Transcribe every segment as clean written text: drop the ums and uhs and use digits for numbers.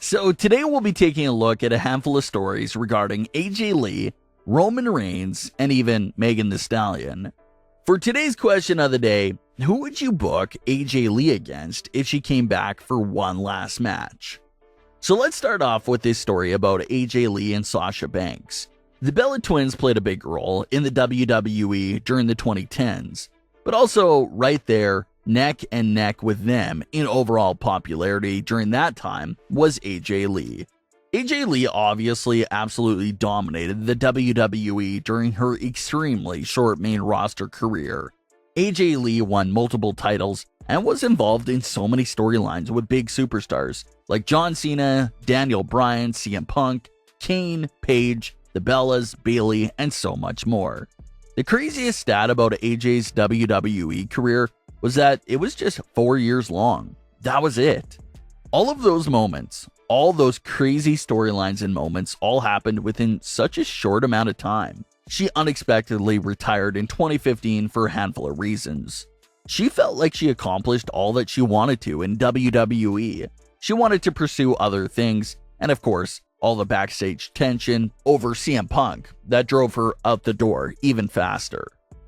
So today we'll be taking a look at a handful of stories regarding AJ Lee, Roman Reigns, and even Megan Thee Stallion. For today's question of the day, who would you book AJ Lee against if she came back for one last match? So let's start off with this story about AJ Lee and Sasha Banks. The Bella twins played a big role in the WWE during the 2010s, but also right there, neck and neck with them in overall popularity during that time was AJ Lee. AJ Lee obviously absolutely dominated the WWE during her extremely short main roster career. AJ Lee won multiple titles and was involved in so many storylines with big superstars like John Cena, Daniel Bryan, CM Punk, Kane, Paige, the Bellas, Bayley, and so much more. The craziest stat about AJ's WWE career was that it was just 4 years long. That was it. All of those moments, all those crazy storylines and moments all happened within such a short amount of time. She unexpectedly retired in 2015 for a handful of reasons. She felt like she accomplished all that she wanted to in WWE. She wanted to pursue other things, and of course, all the backstage tension over CM Punk that drove her out the door even faster.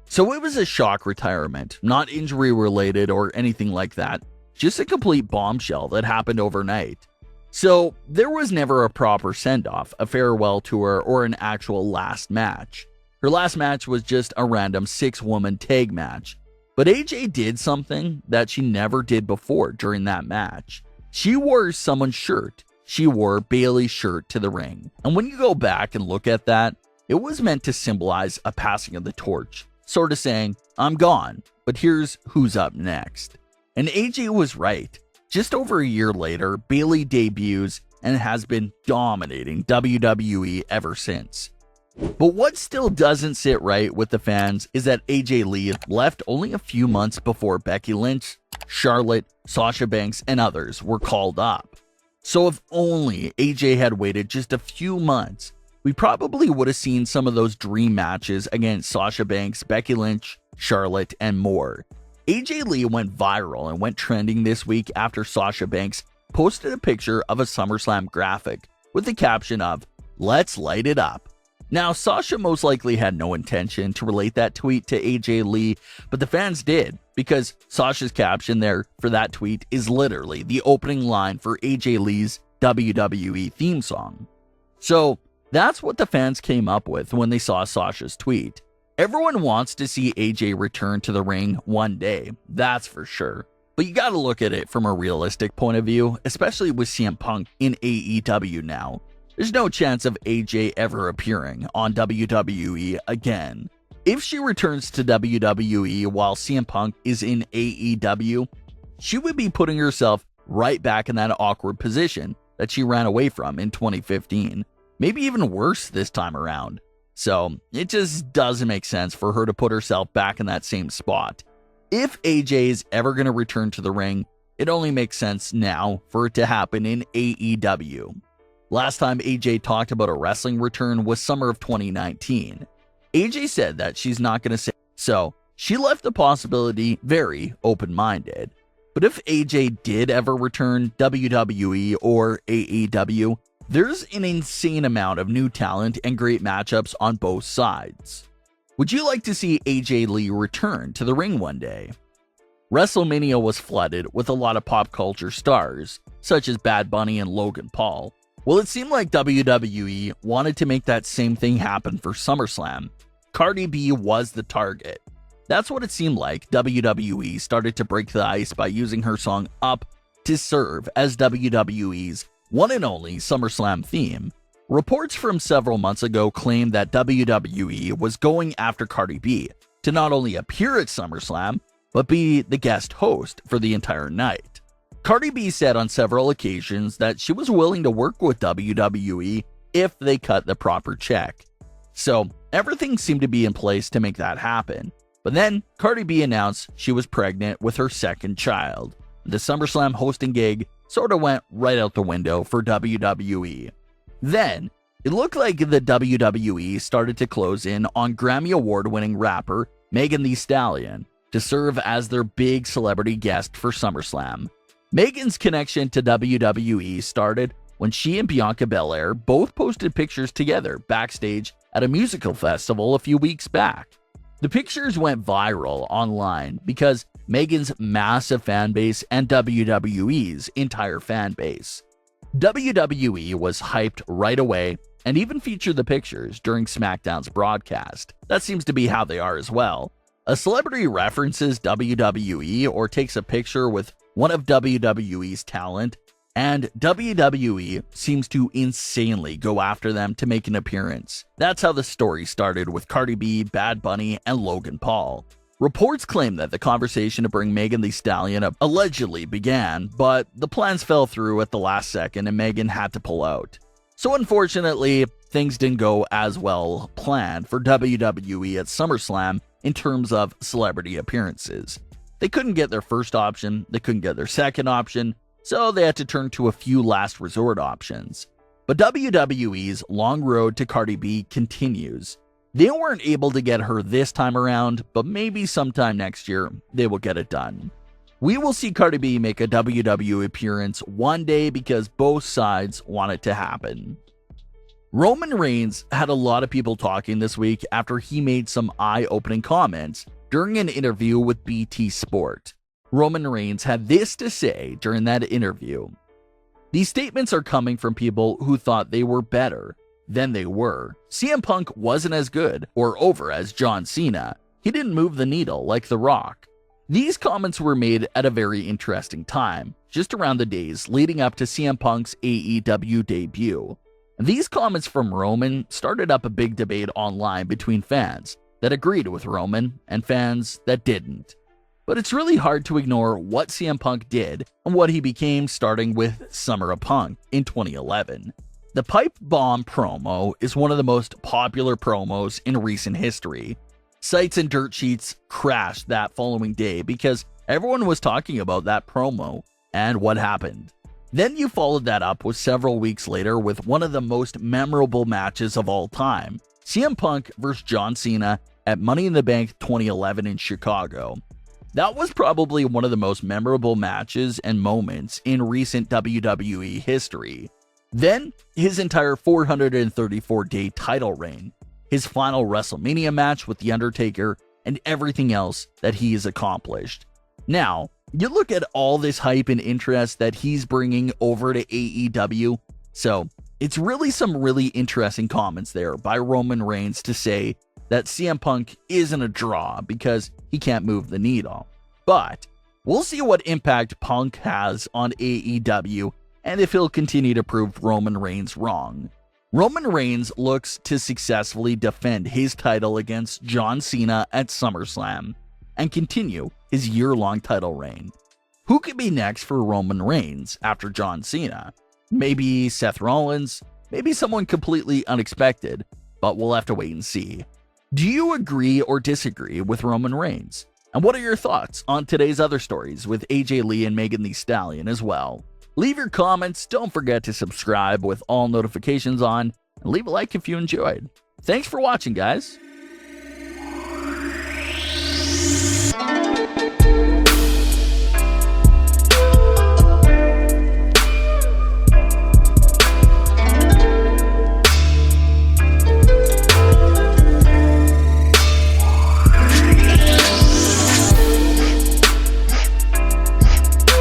So it was a shock retirement, not injury related or anything like that, just a complete bombshell that happened overnight. So there was never a proper send-off, a farewell tour, or an actual last match. Her last match was just a random 6-woman tag match. But AJ did something that she never did before during that match. She wore someone's shirt. She wore Bayley's shirt to the ring. And when you go back and look at that, it was meant to symbolize a passing of the torch. Sort of saying, I'm gone, but here's who's up next. And AJ was right. Just over a year later, Bayley debuts and has been dominating WWE ever since. But what still doesn't sit right with the fans is that AJ Lee left only a few months before Becky Lynch, Charlotte, Sasha Banks, and others were called up. So if only AJ had waited just a few months, we probably would have seen some of those dream matches against Sasha Banks, Becky Lynch, Charlotte, and more. AJ Lee went viral and went trending this week after Sasha Banks posted a picture of a SummerSlam graphic with the caption of, "Let's light it up." Now, Sasha most likely had no intention to relate that tweet to AJ Lee, but the fans did, because Sasha's caption there for that tweet is literally the opening line for AJ Lee's WWE theme song. So, that's what the fans came up with when they saw Sasha's tweet. Everyone wants to see AJ return to the ring one day, that's for sure. But you gotta look at it from a realistic point of view, especially with CM Punk in AEW now. There's no chance of AJ ever appearing on WWE again. If she returns to WWE while CM Punk is in AEW, she would be putting herself right back in that awkward position that she ran away from in 2015. Maybe even worse this time around. So it just doesn't make sense for her to put herself back in that same spot. If AJ is ever going to return to the ring, it only makes sense now for it to happen in AEW. Last time AJ talked about a wrestling return was summer of 2019. AJ said that she's not going to say so. She left the possibility very open-minded. But if AJ did ever return WWE or AEW, there's an insane amount of new talent and great matchups on both sides. Would you like to see AJ Lee return to the ring one day? WrestleMania was flooded with a lot of pop culture stars, such as Bad Bunny and Logan Paul. Well, it seemed like WWE wanted to make that same thing happen for SummerSlam. Cardi B was the target. That's what it seemed like. WWE started to break the ice by using her song Up to serve as WWE's one and only SummerSlam theme. Reports from several months ago claimed that WWE was going after Cardi B to not only appear at SummerSlam, but be the guest host for the entire night. Cardi B said on several occasions that she was willing to work with WWE if they cut the proper check. So everything seemed to be in place to make that happen. But then Cardi B announced she was pregnant with her second child. The SummerSlam hosting gig sort of went right out the window for WWE. Then, it looked like the WWE started to close in on Grammy Award-winning rapper Megan Thee Stallion to serve as their big celebrity guest for SummerSlam. Megan's connection to WWE started when she and Bianca Belair both posted pictures together backstage at a musical festival a few weeks back. The pictures went viral online because Megan's massive fan base and WWE's entire fan base. WWE was hyped right away and even featured the pictures during SmackDown's broadcast. That seems to be how they are as well. A celebrity references WWE or takes a picture with one of WWE's talent, and WWE seems to insanely go after them to make an appearance. That's how the story started with Cardi B, Bad Bunny, and Logan Paul. Reports claim that the conversation to bring Megan Thee Stallion up allegedly began, but the plans fell through at the last second and Megan had to pull out. So unfortunately, things didn't go as well planned for WWE at SummerSlam in terms of celebrity appearances. They couldn't get their first option, they couldn't get their second option, so they had to turn to a few last resort options. But WWE's long road to Cardi B continues. They weren't able to get her this time around, but maybe sometime next year they will get it done. We will see Cardi B make a WWE appearance one day because both sides want it to happen. Roman Reigns had a lot of people talking this week after he made some eye-opening comments during an interview with BT Sport. Roman Reigns had this to say during that interview. These statements are coming from people who thought they were better than they were. CM Punk wasn't as good or over as John Cena. He didn't move the needle like The Rock. These comments were made at a very interesting time, just around the days leading up to CM Punk's AEW debut. These comments from Roman started up a big debate online between fans that agreed with Roman and fans that didn't. But it's really hard to ignore what CM Punk did and what he became, starting with Summer of Punk in 2011. The Pipe Bomb promo is one of the most popular promos in recent history. Sites and dirt sheets crashed that following day because everyone was talking about that promo and what happened. Then you followed that up with several weeks later with one of the most memorable matches of all time, CM Punk vs. John Cena at Money in the Bank 2011 in Chicago. That was probably one of the most memorable matches and moments in recent WWE history. Then, his entire 434-day title reign, his final WrestleMania match with The Undertaker, and everything else that he has accomplished. Now, you look at all this hype and interest that he's bringing over to AEW, so it's really some really interesting comments there by Roman Reigns to say that CM Punk isn't a draw because he can't move the needle. But we'll see what impact Punk has on AEW and if he'll continue to prove Roman Reigns wrong. Roman Reigns looks to successfully defend his title against John Cena at SummerSlam and continue his year-long title reign. Who could be next for Roman Reigns after John Cena? Maybe Seth Rollins, maybe someone completely unexpected, but we'll have to wait and see. Do you agree or disagree with Roman Reigns? And what are your thoughts on today's other stories with AJ Lee and Megan Thee Stallion as well? Leave your comments, don't forget to subscribe with all notifications on, and leave a like if you enjoyed. Thanks for watching, guys.